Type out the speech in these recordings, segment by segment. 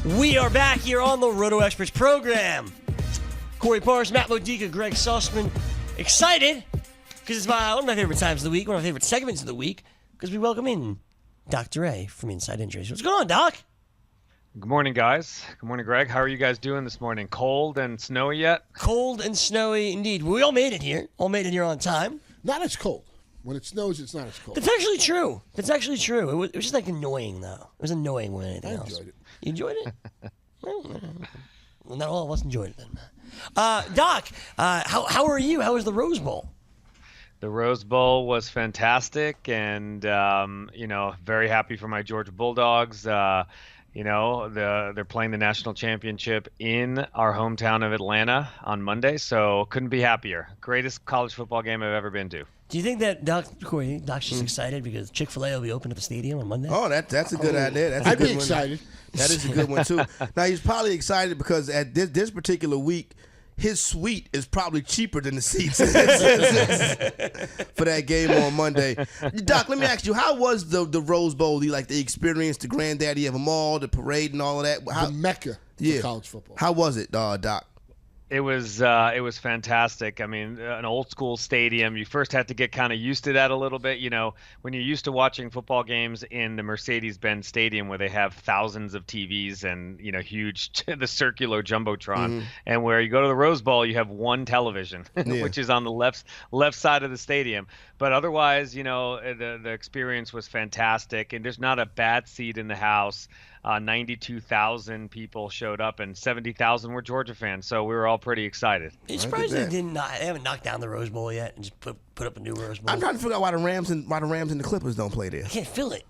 We are back here on the RotoExperts program. Corey Parrs, Matt Modica, Greg Sussman. Excited because it's one of my favorite times of the week, one of my favorite segments of the week, because we welcome in Dr. A from Inside Injuries. What's going on, Doc? Good morning, guys. Good morning, Greg. How are you guys doing this morning? Cold and snowy yet? Cold and snowy, indeed. We all made it here. All made it here on time. Not as cold. When it snows, it's not as cold. That's actually true. It was just like annoying, though. It was annoying more than anything else. I enjoyed it. You enjoyed it? Well, not all of us enjoyed it then. Doc, how are you? How was the Rose Bowl? The Rose Bowl was fantastic, and very happy for my Georgia Bulldogs. They're playing the national championship in our hometown of Atlanta on Monday, so couldn't be happier. Greatest college football game I've ever been to. Do you think that Doc's just excited because Chick-fil-A will be open at the stadium on Monday? Oh, that's a good idea. I'd be excited. That is a good one too. Now he's probably excited because at this particular week, his suite is probably cheaper than the seats for that game on Monday. Doc, let me ask you, how was the Rose Bowl? The experience, the granddaddy of them all, the parade and all of that? The Mecca for college football. How was it, Doc? It was fantastic. I mean, an old school stadium. You first had to get kind of used to that a little bit. You know, when you're used to watching football games in the Mercedes-Benz Stadium where they have thousands of TVs and huge the circular jumbotron, and where you go to the Rose Bowl, you have one television, which is on the left side of the stadium. But otherwise, the experience was fantastic, and there's not a bad seat in the house. 92,000 people showed up, and 70,000 were Georgia fans, so we were all pretty excited. It's surprised they haven't knocked down the Rose Bowl yet and just put up a new Rose Bowl. I'm trying to figure out why the Rams and the Clippers don't play there. I can't fill it.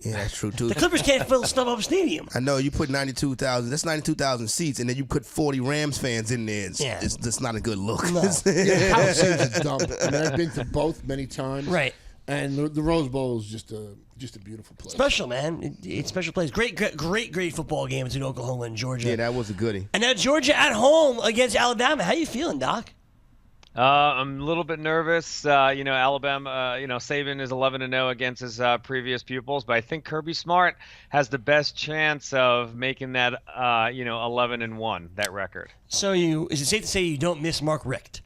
Yeah, that's true too. The Clippers can't fill StubHub Stadium. I know you put 92,000. That's 92,000 seats, and then you put 40 Rams fans in there. It's just not a good look. No. Yeah, House says it's dumb. I mean, I've been to both many times. Right. And the Rose Bowl is just a beautiful place. Special, man. It's a special place. Great football game between Oklahoma and Georgia. Yeah, that was a goodie. And now Georgia at home against Alabama. How you feeling, Doc? I'm a little bit nervous. Alabama, Saban is 11-0 against his previous pupils, but I think Kirby Smart has the best chance of making that, 11-1, that record. So is it safe to say you don't miss Mark Richt?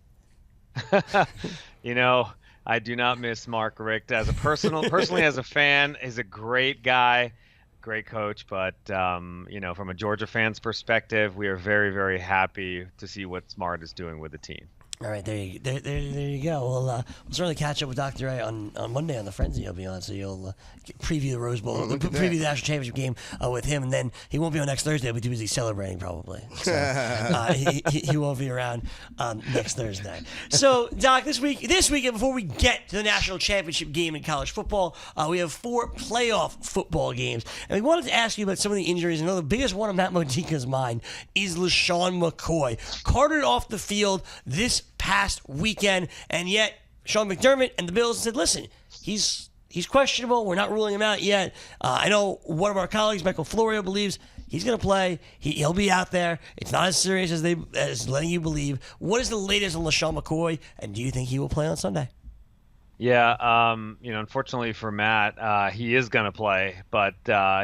I do not miss Mark Richt personally as a fan. He's a great guy, great coach, but from a Georgia fan's perspective, we are very, very happy to see what Smart is doing with the team. All right, there you go. We'll certainly catch up with Dr. A on Monday on the Frenzy he'll be on, so you'll preview the Rose Bowl, preview the national championship game with him, and then he won't be on next Thursday. He'll be too busy celebrating probably. So, he won't be around next Thursday. So, Doc, this week, before we get to the national championship game in college football, we have 4 playoff football games, and we wanted to ask you about some of the injuries. I know the biggest one on Matt Modica's mind is LaShawn McCoy, carted off the field this past weekend, and yet Sean McDermott and the Bills said, listen, he's questionable. We're not ruling him out yet. I know one of our colleagues, Michael Florio, believes he's going to play. He'll be out there. It's not as serious as letting you believe. What is the latest on LaShawn McCoy, and do you think he will play on Sunday? Yeah, unfortunately for Matt, he is going to play, but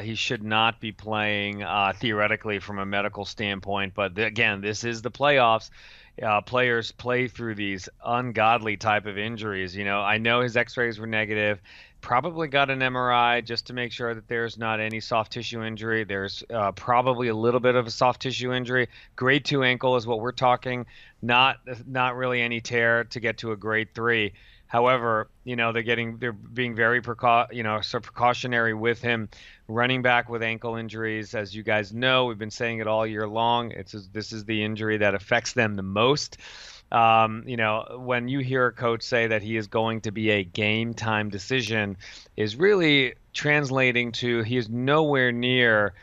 he should not be playing theoretically from a medical standpoint. But again, this is the playoffs. Players play through these ungodly type of injuries. I know his x-rays were negative, probably got an MRI just to make sure that there's not any soft tissue injury. There's probably a little bit of a soft tissue injury. Grade 2 ankle is what we're talking, not really any tear to get to a grade 3. However, they're being very precautionary with him. Running back with ankle injuries, as you guys know, we've been saying it all year long. This is the injury that affects them the most. When you hear a coach say that he is going to be a game time decision, is really translating to he is nowhere near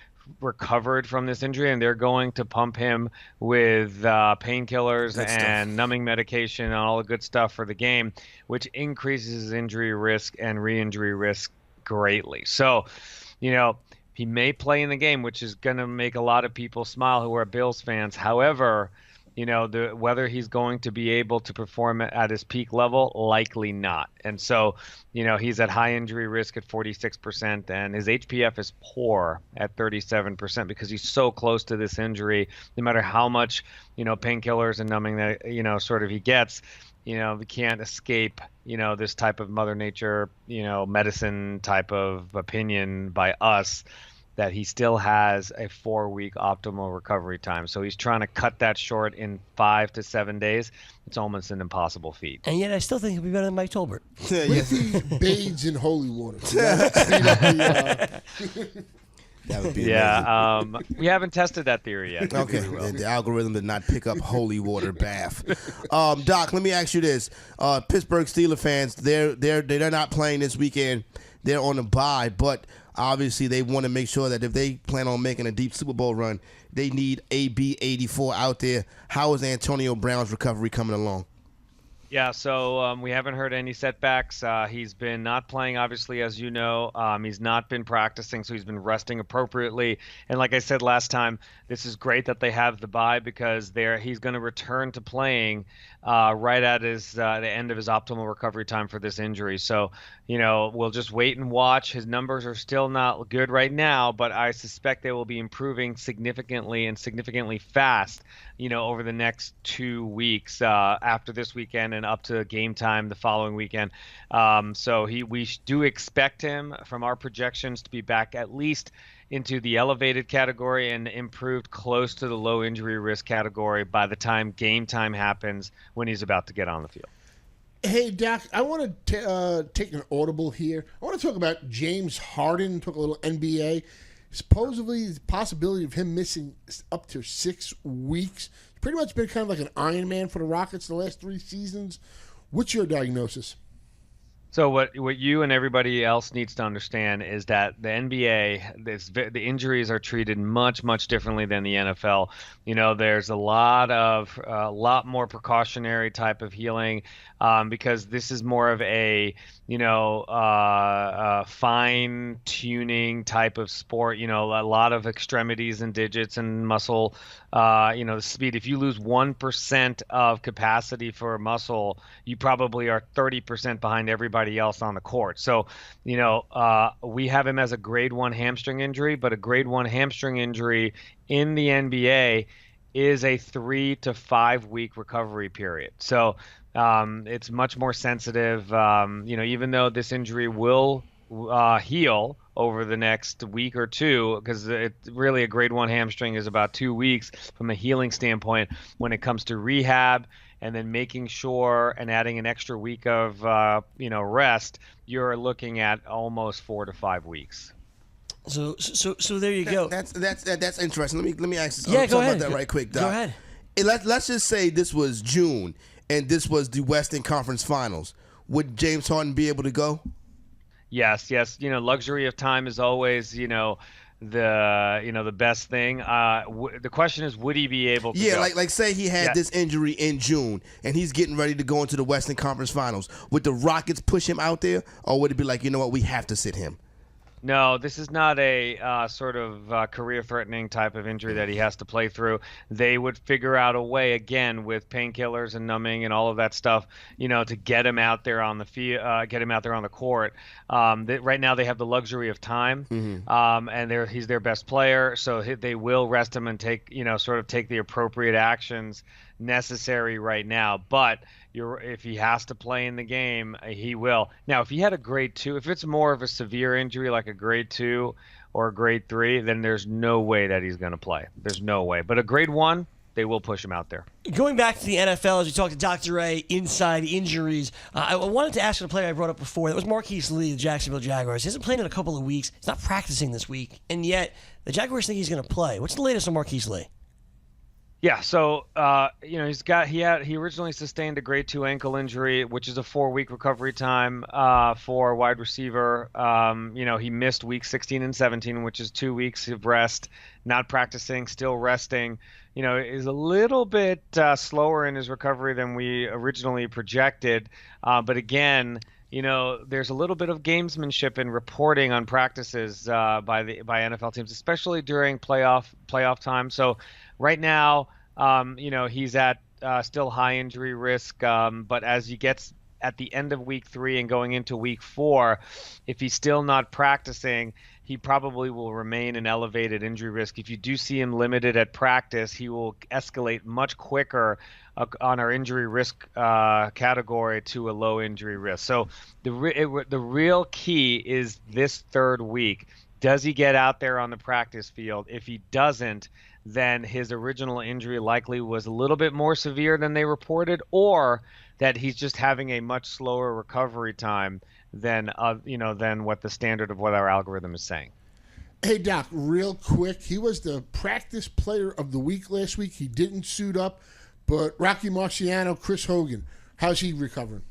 recovered from this injury, and they're going to pump him with painkillers and numbing medication and all the good stuff for the game, which increases his injury risk and re-injury risk greatly. So, he may play in the game, which is going to make a lot of people smile who are Bills fans. However, whether he's going to be able to perform at his peak level, likely not. And so, he's at high injury risk at 46%, and his HPF is poor at 37% because he's so close to this injury. No matter how much, painkillers and numbing that, sort of he gets, we can't escape, this type of Mother Nature, medicine type of opinion by us, that he still has a 4-week optimal recovery time. So he's trying to cut that short in 5 to 7 days. It's almost an impossible feat. And yet I still think he'll be better than Mike Tolbert. What if he bathes in holy water? That would be amazing. We haven't tested that theory yet. Okay, the algorithm did not pick up holy water bath. Doc, let me ask you this: Pittsburgh Steelers fans, they're not playing this weekend. They're on a bye, but obviously they want to make sure that if they plan on making a deep Super Bowl run, they need AB84 out there. How is Antonio Brown's recovery coming along? Yeah, so we haven't heard any setbacks. He's been not playing, obviously, as you know. He's not been practicing, so he's been resting appropriately. And like I said last time, this is great that they have the bye because he's going to return to playing right at the end of his optimal recovery time for this injury. So, we'll just wait and watch. His numbers are still not good right now, but I suspect they will be improving significantly and significantly fast, over the next 2 weeks after this weekend and up to game time the following weekend. So we do expect him, from our projections, to be back at least into the elevated category and improved close to the low injury risk category by the time game time happens when he's about to get on the field. Hey, Doc, I want to take an audible here. I want to talk about James Harden, talk a little NBA. Supposedly, the possibility of him missing up to 6 weeks. It's pretty much been kind of like an Iron Man for the Rockets the last 3 seasons. What's your diagnosis? So what you and everybody else needs to understand is that the NBA, the injuries are treated much, much differently than the NFL. There's a lot more precautionary type of healing because this is more of a fine tuning type of sport. A lot of extremities and digits and muscle. The speed. If you lose 1% of capacity for a muscle, you probably are 30% behind everybody else on the court. So, we have him as a grade 1 hamstring injury, but a grade 1 hamstring injury in the NBA is a 3 to 5 week recovery period. So, it's much more sensitive. Even though this injury will heal over the next week or two, because really a grade 1 hamstring is about 2 weeks from a healing standpoint when it comes to rehab and then making sure and adding an extra week of rest, you're looking at almost 4 to 5 weeks. So there you go. That's interesting. Let me ask you go ahead. about that right quick, Doc. Go ahead. Let's just say this was June and this was the Western Conference Finals. Would James Harden be able to go? Yes. Luxury of time is always, the best thing. The question is, would he be able to go? like say he had this injury in June and he's getting ready to go into the Western Conference Finals. Would the Rockets push him out there, or would it be like, you know what, we have to sit him? No, this is not a sort of career-threatening type of injury that he has to play through. They would figure out a way, again, with painkillers and numbing and all of that stuff, to get him out there on the field, get him out there on the court. Right now, they have the luxury of time, and he's their best player, so they will rest him and take the appropriate actions necessary right now. But if he has to play in the game, he will. Now, if he had a grade 2, if it's more of a severe injury like a grade 2 or a grade 3, then there's no way that he's going to play. There's no way. But a grade 1, they will push him out there. Going back to the NFL, as we talked to Dr. Ray, inside injuries, I wanted to ask a player I brought up before. That was Marquise Lee, the Jacksonville Jaguars. He hasn't played in a couple of weeks. He's not practicing this week, and yet the Jaguars think he's going to play. What's the latest on Marquise Lee? Yeah, so he originally sustained a grade 2 ankle injury, which is a 4-week recovery time for a wide receiver. He missed week 16 and 17, which is 2 weeks of rest, not practicing, still resting. Is a little bit slower in his recovery than we originally projected. But again, there's a little bit of gamesmanship in reporting on practices by NFL teams, especially during playoff time. So right now, He's at still high injury risk, but as he gets at the end of week 3 and going into week 4, if he's still not practicing, he probably will remain an elevated injury risk. If you do see him limited at practice, he will escalate much quicker on our injury risk category to a low injury risk. So the real key is this 3rd week. Does he get out there on the practice field? If he doesn't, then his original injury likely was a little bit more severe than they reported, or that he's just having a much slower recovery time than what the standard of what our algorithm is saying. Hey, Doc, real quick. He was the practice player of the week last week. He didn't suit up, but Rocky Marciano, Chris Hogan, how's he recovering?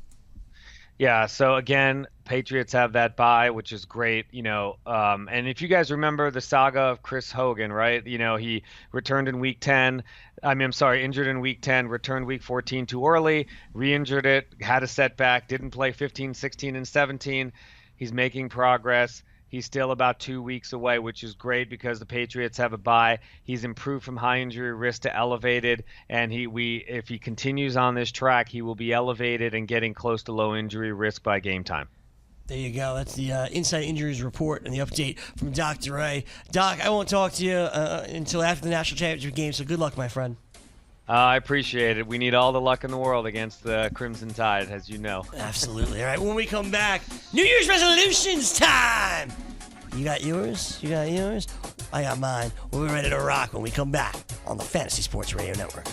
Yeah, so again, Patriots have that bye, which is great, and if you guys remember the saga of Chris Hogan, right? He returned in week 10. Injured in week 10, returned week 14 too early, re-injured it, had a setback, didn't play 15, 16, and 17. He's making progress. He's still about 2 weeks away, which is great because the Patriots have a bye. He's improved from high injury risk to elevated, and if he continues on this track, he will be elevated and getting close to low injury risk by game time. There you go. That's the Inside Injuries Report and the update from Dr. Ray. Doc, I won't talk to you until after the National Championship game, so good luck, my friend. I appreciate it. We need all the luck in the world against the Crimson Tide, as you know. Absolutely. All right, when we come back, New Year's resolutions time. You got yours? You got yours? I got mine. We'll be ready to rock when we come back on the Fantasy Sports Radio Network.